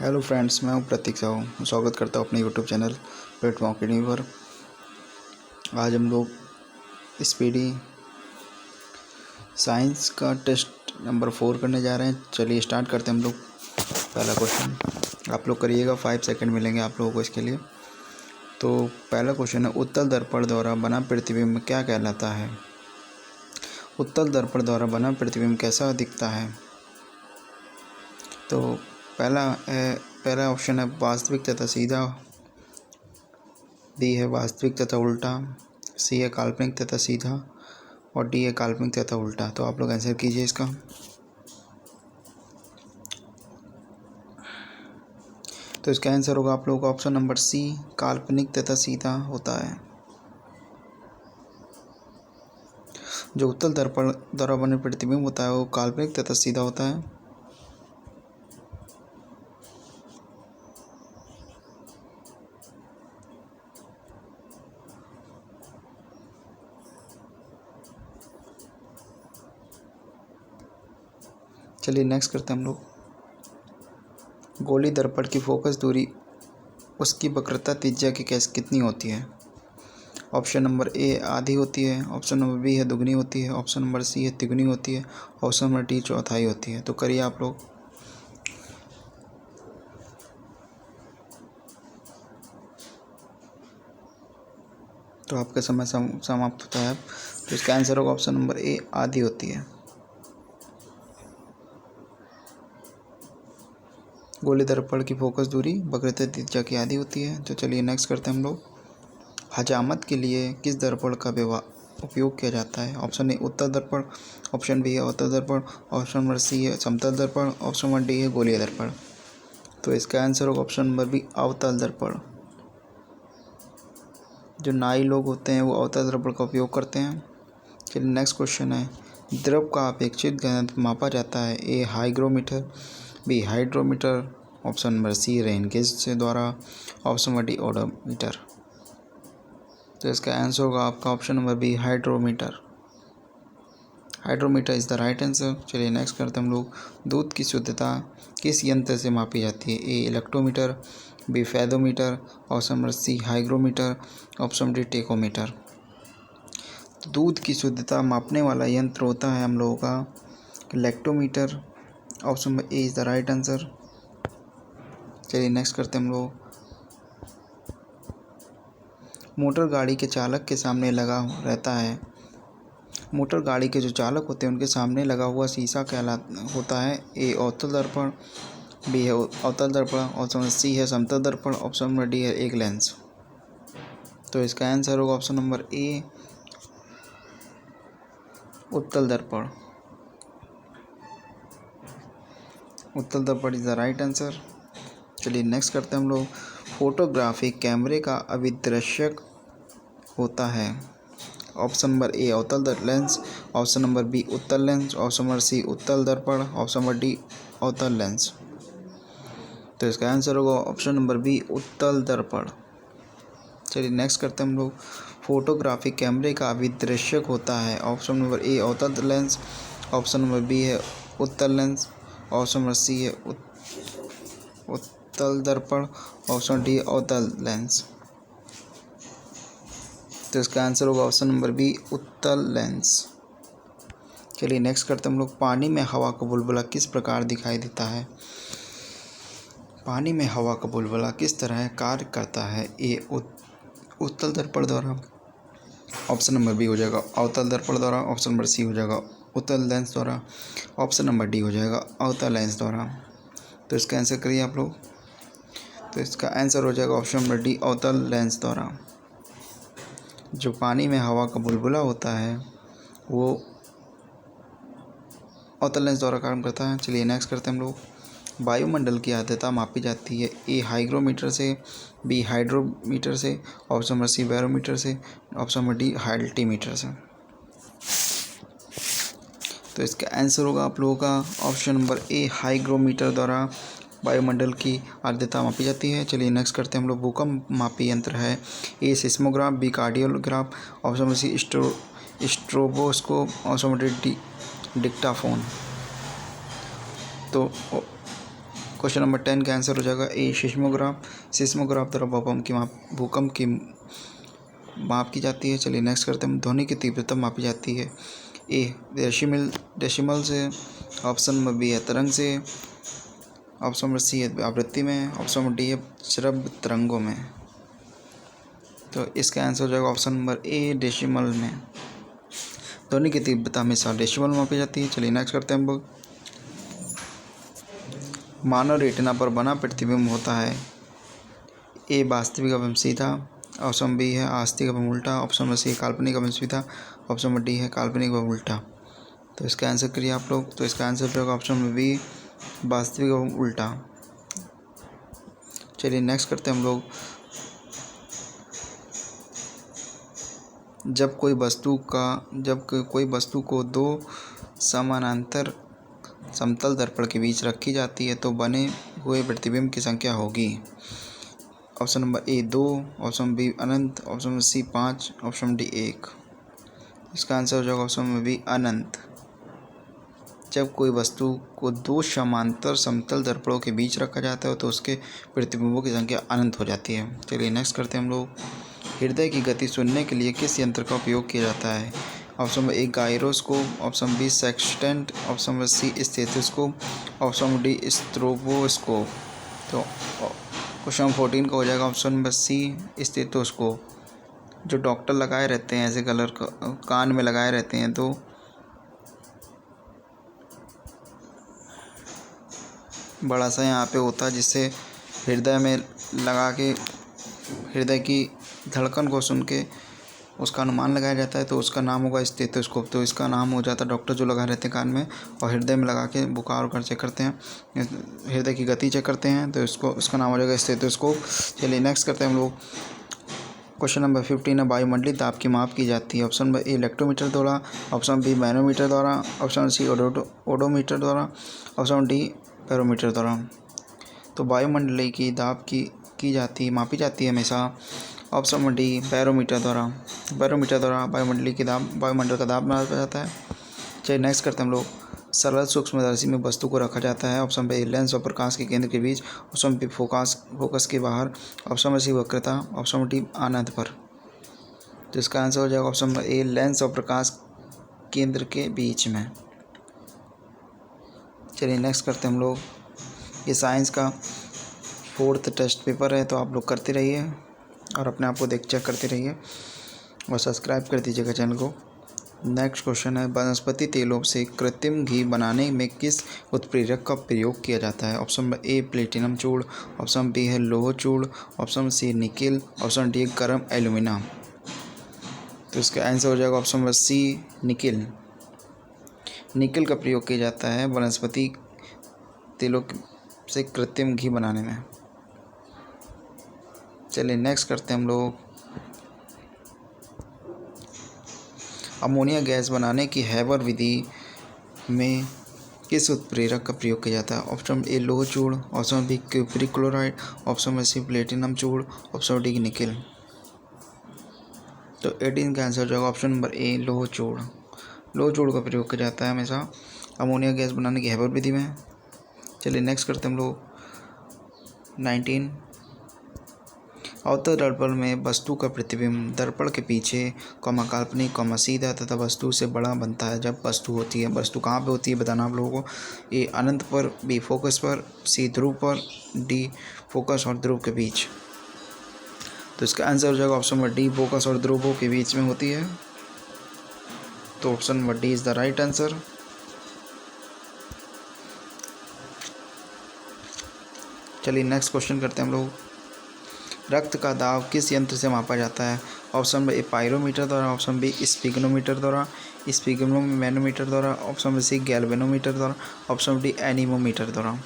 Hello friends, मैं हूं प्रतीक साहू। स्वागत करता हूं अपने यूट्यूब चैनल प्लेटफॉर्म अकेडमी पर। आज हम लोग स्पीडी साइंस का टेस्ट नंबर 4 करने जा रहे हैं। चलिए स्टार्ट करते हैं हम लोग। पहला क्वेश्चन आप लोग करिएगा, 5 सेकंड मिलेंगे आप लोगों को इसके लिए। तो पहला क्वेश्चन है, उत्तल दर्पण द्वारा बना प्रतिबिंब क्या कहलाता है? उत्तल दर्पण द्वारा बना प्रतिबिंब कैसा दिखता है? तो पहला ऑप्शन है वास्तविक तथा सीधा, बी है वास्तविक तथा उल्टा, सी है काल्पनिक तथा सीधा और डी है काल्पनिक तथा उल्टा। तो आप लोग आंसर कीजिए इसका। तो इसका आंसर होगा आप लोगों का ऑप्शन नंबर सी, काल्पनिक तथा सीधा होता है। जो उत्तल दर्पण द्वारा बने प्रतिबिंब होता है वो काल्पनिक तथा सीधा होता है। चलिए नेक्स्ट करते हैं हम लोग। गोली दर्पण की फोकस दूरी उसकी वक्रता त्रिज्या की कितनी होती है? ऑप्शन नंबर ए आधी होती है, ऑप्शन नंबर बी है दुगनी होती है, ऑप्शन नंबर सी है तिगुनी होती है, ऑप्शन नंबर डी चौथाई होती है। तो करिए आप लोग। तो आपका समय समाप्त होता है। तो इसका आंसर होगा ऑप्शन नंबर ए आधी होती है। गोली दर्पण की फोकस दूरी वक्रता त्रिज्या की आधी होती है। तो चलिए नेक्स्ट करते हैं हम लोग। हजामत के लिए किस दर्पण का उपयोग किया जाता है? ऑप्शन ए उत्तल दर्पण, ऑप्शन बी है अवतल दर्पण, ऑप्शन नंबर सी है समतल दर्पण, ऑप्शन नंबर डी है गोलीय दर्पण। तो इसका आंसर होगा ऑप्शन नंबर बी अवतल दर्पण। जो नाई लोग होते हैं वो अवतल दर्पण का उपयोग करते हैं। चलिए नेक्स्ट क्वेश्चन है, द्रव का अपेक्षित घनत्व मापा जाता है? A hygrometer, B hydrometer, option number C rain gauge से द्वारा, ऑप्शन नंबर डी ओडोमीटर। तो इसका आंसर होगा आपका option number B hydrometer. Hydrometer is the right answer. चलिए नेक्स्ट करते हैं हम लोग। दूध की शुद्धता किस यंत्र से मापी जाती है? A electrometer, B fathometer, option number C hygrometer, option D tachometer. दूध की शुद्धता मापने वाला यंत्र होता है हम लोगों का electrometer. Option number A is the right answer. चलिए नेक्स्ट करते हैं हम लोग। मोटर गाड़ी के चालक के सामने लगा रहता है, मोटर गाड़ी के जो चालक होते हैं उनके सामने लगा हुआ शीशा होता है? ए अवतल दर्पण, बी है अवतल दर्पण, ऑप्शन नंबर सी है समतल दर्पण, ऑप्शन नंबर डी है एक लेंस। तो इसका आंसर होगा ऑप्शन नंबर ए उत्तल दर्पण। उत्तल दर्पण इज़ द राइट आंसर। चलिए नेक्स्ट करते हैं हम लोग। फोटोग्राफी कैमरे का अभिदृश्यक होता है? ऑप्शन नंबर ए अवतल लेंस, ऑप्शन नंबर बी उत्तल लेंस, ऑप्शन नंबर सी उत्तल दर्पण, ऑप्शन नंबर डी अवतल लेंस। तो इसका आंसर होगा ऑप्शन नंबर बी उत्तल दर्पण। चलिए नेक्स्ट करते हैं हम लोग। फोटोग्राफी कैमरे का अभिदृश्यक होता है? ऑप्शन नंबर ए अवतल लेंस, ऑप्शन नंबर बी है उत्तल लेंस, ऑप्शन नंबर सी है उत्तल दर्पण, ऑप्शन डी अवतल लेंस। तो इसका आंसर होगा ऑप्शन नंबर बी उत्तल लेंस। चलिए नेक्स्ट करते हैं हम लोग। पानी में हवा का बुलबुला किस प्रकार दिखाई देता है? पानी में हवा का बुलबुला किस तरह कार्य करता है? ए उत्तल दर्पण द्वारा, ऑप्शन नंबर बी हो जाएगा अवतल दर्पण द्वारा, ऑप्शन नंबर सी हो जाएगा उत्तल लेंस द्वारा, ऑप्शन नंबर डी हो जाएगा अवतल लेंस द्वारा। तो इसका आंसर करिए आप लोग। तो इसका आंसर हो जाएगा ऑप्शन नंबर डी अवतल लेंस द्वारा। जो पानी में हवा का बुलबुला होता है वो अवतल लेंस द्वारा काम करता है। चलिए नेक्स्ट करते हैं हम लोग। वायुमंडल की आर्द्रता मापी जाती है? ए हाइग्रोमीटर से, बी हाइड्रोमीटर से, ऑप्शन नंबर सी बैरोमीटर से, ऑप्शन नंबर डी अल्टीमीटर से। तो इसका आंसर होगा आप लोगों का ऑप्शन नंबर ए हाइग्रोमीटर द्वारा वायुमंडल की आर्द्रता मापी जाती है। चलिए नेक्स्ट करते हैं हम लोग। भूकंप मापी यंत्र है? A seismograph, B cardiograph, option number C stroboscope, option number D dictaphone. तो क्वेश्चन नंबर 10 का आंसर हो जाएगा ए सिस्मोग्राफ। सिस्मोग्राफ द्वारा भूकंप की माप की जाती है। चलिए नेक्स्ट करते हैं, ध्वनि की तीव्रता मापी जाती है। ए डेसिमल से, ऑप्शन नंबर बी है तरंग से, ऑप्शन नंबर सी है आवृत्ति में, ऑप्शन नंबर डी है श्रव्य तरंगों में। तो इसका आंसर हो जाएगा ऑप्शन नंबर ए डेसिमल में। ध्वनि की तीव्रता हमेशा डेसिमल में मापी जाती है। चलिए नेक्स्ट करते हैं हम लोग, मानव रेटिना पर बना प्रतिबिंब होता है। ए वास्तविक एवं सीधा, ऑप्शन बी है आस्तिक एवं उल्टा, ऑप्शन नंबर सी काल्पनिक एवं सीधा, ऑप्शन नंबर डी है काल्पनिक एवं उल्टा। तो इसका आंसर करिए आप लोग। तो इसका आंसर होगा ऑप्शन नंबर बी वास्तविक एवं उल्टा। चलिए नेक्स्ट करते हैं हम लोग, जब कोई वस्तु को दो समानांतर समतल दर्पण के बीच रखी जाती है तो बने हुए प्रतिबिंब की संख्या होगी। Option number A 2, option B अनंत, ऑप्शन सी 5, ऑप्शन डी 1। इसका आंसर हो जाएगा ऑप्शन नंबर बी अनंत। जब कोई वस्तु को दो समांतर समतल दर्पणों के बीच रखा जाता है तो उसके प्रतिबिंबों की संख्या अनंत हो जाती है। चलिए नेक्स्ट करते हैं हम लोग, हृदय की गति सुनने के लिए किस यंत्र का उपयोग किया जाता है। Option number A gyroscope, option B sextant, option number C stethoscope, option number D stroboscope. तो क्वेश्चन 14 का हो जाएगा ऑप्शन नंबर सी स्टेथोस्कोप, जो डॉक्टर लगाए रहते हैं, ऐसे कलर कान में लगाए रहते हैं। तो बड़ा सा यहाँ पे होता है जिससे हृदय में लगा के हृदय की धड़कन को सुन के उसका अनुमान लगाया जाता है, तो उसका नाम होगा स्टेथोस्कोप। तो इसका नाम हो जाता है, डॉक्टर जो लगा रहते हैं कान में और हृदय में लगा के बुखार वुखार चेक करते हैं, हृदय की गति चेक करते हैं, तो उसका नाम हो जाएगा स्टेथोस्कोप। चलिए नेक्स्ट करते हैं हम लोग, क्वेश्चन नंबर 15 है, वायुमंडलीय दाब की माप की जाती है। ऑप्शन नंबर ए इलेक्ट्रोमीटर द्वारा, ऑप्शन बी मैनोमीटर द्वारा, ऑप्शन सी ओडोमीटर द्वारा, ऑप्शन डी बैरोमीटर द्वारा। तो वायुमंडलीय की दाब की मापी जाती है हमेशा ऑप्शन नंबर डी बैरोमीटर द्वारा। बैरोमीटर द्वारा वायुमंडल का दाब मापा जाता है। चलिए नेक्स्ट करते हैं हम लोग, सरल सूक्ष्मदर्शी में वस्तु को रखा जाता है। ऑप्शन बी लेंस और प्रकाश के केंद्र के बीच, ऑप्शन बी फोकस के बाहर, ऑप्शन नंबर सी वक्रता, ऑप्शन नंबर डी आनंद पर। तो इसका आंसर हो जाएगा ऑप्शन नंबर ए लेंस और प्रकाश केंद्र के बीच में। चलिए नेक्स्ट करते हैं हम लोग, ये साइंस का 4th टेस्ट पेपर है, तो आप लोग करते रहिए और अपने आप को चेक करते रहिए और सब्सक्राइब कर दीजिएगा चैनल को। नेक्स्ट क्वेश्चन है, वनस्पति तेलों से कृत्रिम घी बनाने में किस उत्प्रेरक का प्रयोग किया जाता है। ऑप्शन नंबर ए प्लेटिनम चूर्ण, ऑप्शन बी है लोह चूर्ण, option C nickel, option D गर्म एल्यूमिना। तो इसका आंसर हो जाएगा option number C nickel. Nickel का प्रयोग किया जाता है वनस्पति तेलों से कृत्रिम घी बनाने में। चलिए नेक्स्ट करते हैं हम लोग, अमोनिया गैस बनाने की हैबर विधि में किस उत्प्रेरक का प्रयोग किया जाता है। ऑप्शन ए लोह चूर्ण, option B cupric chloride, option C platinum चूर्ण, ऑप्शन डी निकिल। तो 18 का आंसर हो जाएगा ऑप्शन नंबर ए लोह चूर्ण। लोह चूर्ण का प्रयोग किया जाता है हमेशा अमोनिया गैस बनाने की हैबर विधि में। चलिए नेक्स्ट करते हैं हम लोग 19, अवतल दर्पण में वस्तु का प्रतिबिंब दर्पण के पीछे काल्पनिक सीधा तथा वस्तु से बड़ा बनता है जब वस्तु होती है। वस्तु कहाँ पे होती है बताना आप लोगों को। ए अनंत पर, बी फोकस पर, सी ध्रुव पर, डी फोकस और ध्रुव के बीच। तो इसका आंसर हो जाएगा ऑप्शन नंबर डी फोकस और ध्रुवों के बीच में होती है। तो option number D is the right answer. चलिए नेक्स्ट क्वेश्चन करते हैं हम लोग, रक्त का दाब किस यंत्र से मापा जाता है। ऑप्शन नंबर ए पायरोमीटर द्वारा, ऑप्शन बी स्पिग्नोमीटर द्वारा, मैनोमीटर द्वारा, ऑप्शन नंबर सी गैल्वेनोमीटर द्वारा, ऑप्शन डी एनीमोमीटर द्वारा।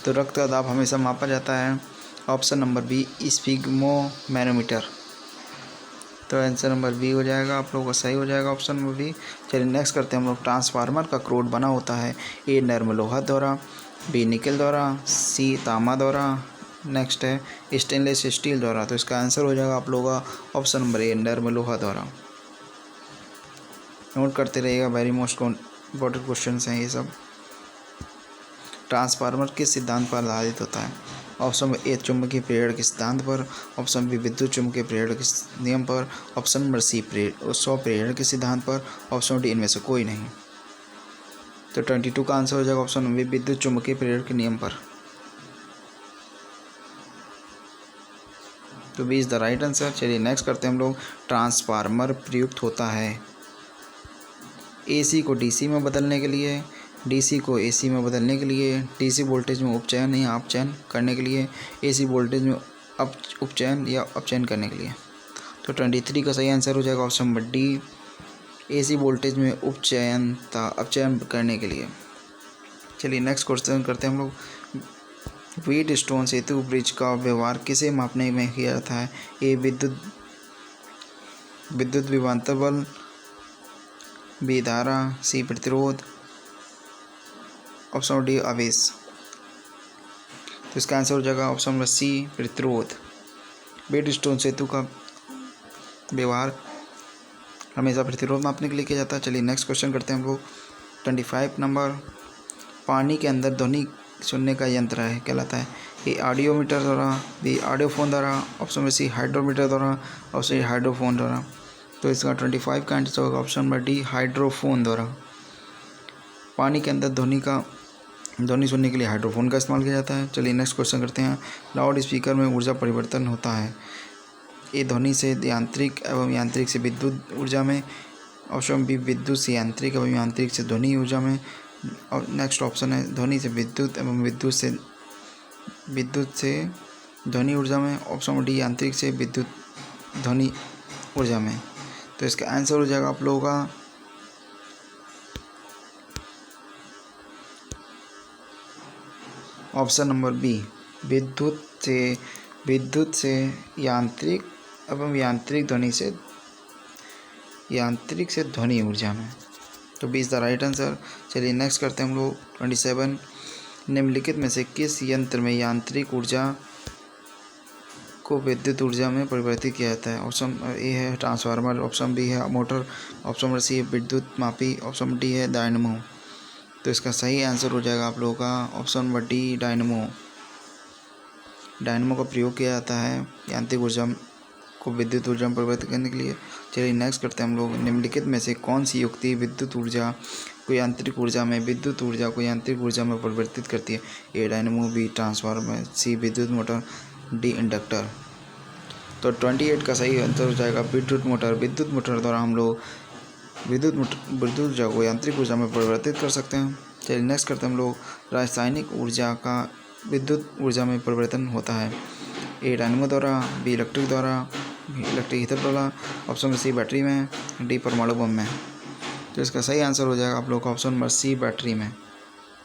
तो रक्त का दाब हमेशा मापा जाता है ऑप्शन नंबर बी मैनोमीटर। तो आंसर नंबर बी हो जाएगा, आप लोगों का सही हो जाएगा ऑप्शन नंबर बी। चलिए नेक्स्ट करते हैं हम लोग, ट्रांसफार्मर का क्रोड बना होता है ए नर्म लोहा द्वारा, बी निकल द्वारा, सी तांबा द्वारा, नेक्स्ट है स्टेनलेस स्टील द्वारा। तो इसका आंसर हो जाएगा आप लोगों का ऑप्शन नंबर ए नर्म लोहा द्वारा। नोट करते रहिएगा, वेरी मोस्ट इम्पोर्टेंट क्वेश्चन हैं ये सब। ट्रांसफार्मर किस सिद्धांत पर आधारित होता है? ऑप्शन ए चुंबकीय प्रेरण के सिद्धांत पर, ऑप्शन बी विद्युत चुम्बकीय प्रेरण के नियम पर, ऑप्शन नंबर सी स्व प्रेरण के सिद्धांत पर, ऑप्शन डी इनमें से कोई नहीं। तो 22 का आंसर हो जाएगा ऑप्शन बी विद्युत चुम्बकीय प्रेरण के नियम पर। तो B is the right answer. चलिए नेक्स्ट करते हैं हम लोग। ट्रांसफार्मर प्रयुक्त होता है एसी को डीसी में बदलने के लिए, डीसी को एसी में बदलने के लिए, डीसी वोल्टेज में उपचयन या अपचयन करने के लिए, एसी वोल्टेज में उपचयन या अपचयन करने के लिए। तो 23 का सही आंसर हो जाएगा option number D, AC voltage में उपचयन तथा अपचयन करने के लिए। चलिए नेक्स्ट क्वेश्चन करते हैं हम लोग। व्हीट स्टोन सेतु ब्रिज का व्यवहार किसे मापने में किया जाता है? ए विद्युत विभवांतर बल, बी धारा, सी प्रतिरोध, ऑप्शन डी आवेश। तो इसका आंसर हो जाएगा ऑप्शन नंबर सी प्रतिरोध। व्हीट स्टोन सेतु का व्यवहार हमेशा प्रतिरोध मापने के लिए किया जाता है। चलिए नेक्स्ट क्वेश्चन करते हैं हम लोग। 25 नंबर। पानी के अंदर ध्वनि सुनने का यंत्र है कहलाता है? ए ऑडियोमीटर द्वारा, बी ऑडियोफोन द्वारा, ऑप्शन में सी हाइड्रोमीटर द्वारा, ऑप्शन सी हाइड्रोफोन द्वारा। तो इसका 25 का आंसर होगा ऑप्शन नंबर डी हाइड्रोफोन द्वारा। पानी के अंदर ध्वनि सुनने के लिए हाइड्रोफोन का इस्तेमाल किया जाता है। चलिए नेक्स्ट क्वेश्चन करते हैं। लाउड स्पीकर में ऊर्जा परिवर्तन होता है? ए ध्वनि से यांत्रिक एवं यांत्रिक से विद्युत ऊर्जा में, ऑप्शन बी विद्युत से यांत्रिक एवं यांत्रिक से ध्वनि ऊर्जा में, और नेक्स्ट ऑप्शन है ध्वनि से विद्युत एवं विद्युत से ध्वनि ऊर्जा में, ऑप्शन डी यांत्रिक से विद्युत ध्वनि ऊर्जा में। तो इसका आंसर हो जाएगा आप लोगों का ऑप्शन नंबर बी विद्युत से यांत्रिक एवं यांत्रिक से ध्वनि ऊर्जा में। तो B is the right answer. चलिए नेक्स्ट करते हैं हम लोग। 27 निम्नलिखित में से किस यंत्र में यांत्रिक ऊर्जा को विद्युत ऊर्जा में परिवर्तित किया जाता है? ऑप्शन ए है ट्रांसफार्मर, ऑप्शन बी है मोटर, ऑप्शन नंबर सी है विद्युत मापी, ऑप्शन डी है डायनमो। तो इसका सही आंसर हो जाएगा आप लोगों का option number D dynamo. Dynamo का प्रयोग किया जाता है यांत्रिक ऊर्जा को विद्युत ऊर्जा में परिवर्तित करने के लिए। चलिए नेक्स्ट करते हैं हम लोग। निम्नलिखित में से कौन सी युक्ति विद्युत ऊर्जा को यांत्रिक ऊर्जा में, विद्युत ऊर्जा को यांत्रिक ऊर्जा में परिवर्तित करती है? ए डायनमो, बी ट्रांसफार्मर, सी विद्युत मोटर, डी इंडक्टर। तो 28 का सही आंसर हो जाएगा विद्युत मोटर। विद्युत मोटर द्वारा हम लोग विद्युत ऊर्जा को यांत्रिक ऊर्जा में परिवर्तित कर सकते हैं। चलिए नेक्स्ट करते हैं हम लोग। रासायनिक ऊर्जा का विद्युत ऊर्जा में परिवर्तन होता है? ए डायनमो द्वारा, बी इलेक्ट्रिक हीटर द्वारा, ऑप्शन सी बैटरी में, डी परमाणु बम में। तो इसका सही आंसर हो जाएगा आप लोग का ऑप्शन नंबर सी बैटरी में।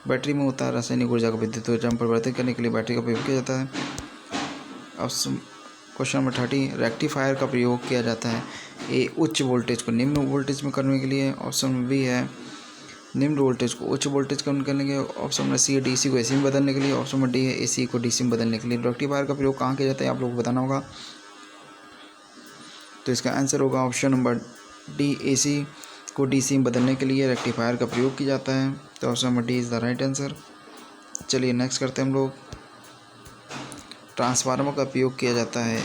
बैटरी में होता है रासायनिक ऊर्जा को विद्युत ऊर्जा में परिवर्तित करने के लिए बैटरी का प्रयोग किया जाता है। ऑप्शन क्वेश्चन नंबर 30 रेक्टिफायर का प्रयोग किया जाता है? ए उच्च वोल्टेज को निम्न वोल्टेज में करने के लिए, ऑप्शन बी है निम्न वोल्टेज को उच्च वोल्टेज करने के लिए, ऑप्शन नंबर सी है डीसी को एसी में बदलने के लिए, ऑप्शन नंबर डी है एसी को डीसी में बदलने के लिए। रेक्टिफायर का प्रयोग कहाँ किया जाता है आप लोगों को बताना होगा। तो इसका आंसर होगा ऑप्शन नंबर डी, एसी को डीसी में बदलने के लिए रेक्टिफायर का प्रयोग किया जाता है। तो option number D is the right answer. चलिए नेक्स्ट करते हैं हम लोग। ट्रांसफार्मर का प्रयोग किया जाता है?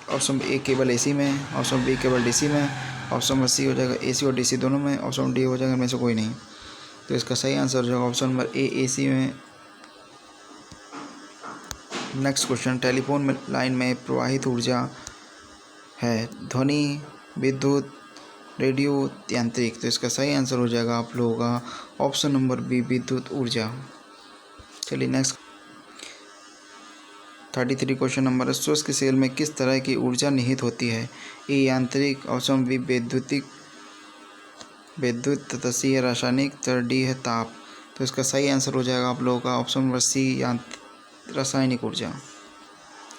ऑप्शन ए केवल एसी में, ऑप्शन बी केवल डीसी में, ऑप्शन नंबर सी हो जाएगा एसी और डीसी दोनों में, ऑप्शन डी हो जाएगा इनमें से कोई नहीं। तो इसका सही आंसर हो जाएगा ऑप्शन नंबर ए एसी में। Next question. टेलीफोन लाइन में प्रवाहित ऊर्जा है ध्वनि, विद्युत, रेडियो, यांत्रिक। तो इसका सही आंसर हो जाएगा आप लोगों का ऑप्शन नंबर बी विद्युत ऊर्जा। चलिए नेक्स्ट 33 क्वेश्चन नंबर है। शुष्क सेल में किस तरह की ऊर्जा निहित होती है? ए यांत्रिक, ऑप्शन बी विद्युत तथा सी है रासायनिक, तो डी है ताप। तो इसका सही आंसर हो जाएगा आप लोगों का ऑप्शन नंबर सी रासायनिक ऊर्जा।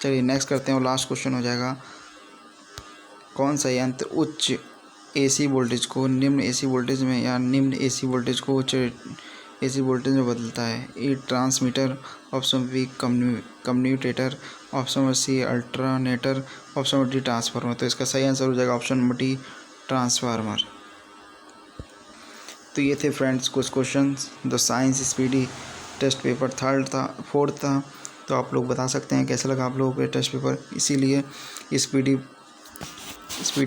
चलिए नेक्स्ट करते हैं और लास्ट क्वेश्चन हो जाएगा। कौन सा यंत्र उच्च एसी वोल्टेज को निम्न एसी वोल्टेज में या निम्न एसी वोल्टेज को उच्च एसी वोल्टेज में बदलता है? A transmitter, option B commutator, option number C alternator, option number D transformer. तो इसका सही आंसर हो जाएगा ऑप्शन नंबर डी ट्रांसफार्मर। तो ये थे फ्रेंड्स कुछ questions the science speedy test paper third था, फोर्थ था। तो आप लोग बता सकते हैं कैसा लगा आप लोगों को टेस्ट पेपर। इसीलिए स्पीडी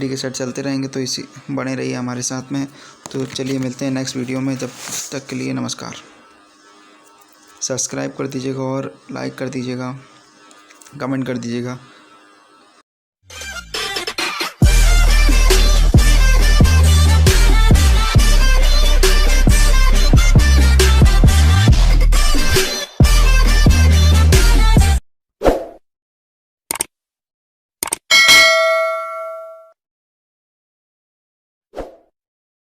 के सेट चलते रहेंगे, तो इसी बने रहिए हमारे साथ में। तो चलिए मिलते हैं नेक्स्ट वीडियो में, जब तक के लिए नमस्कार। सब्सक्राइब कर दीजिएगा और लाइक कर दीजिएगा, कमेंट कर दीजिएगा।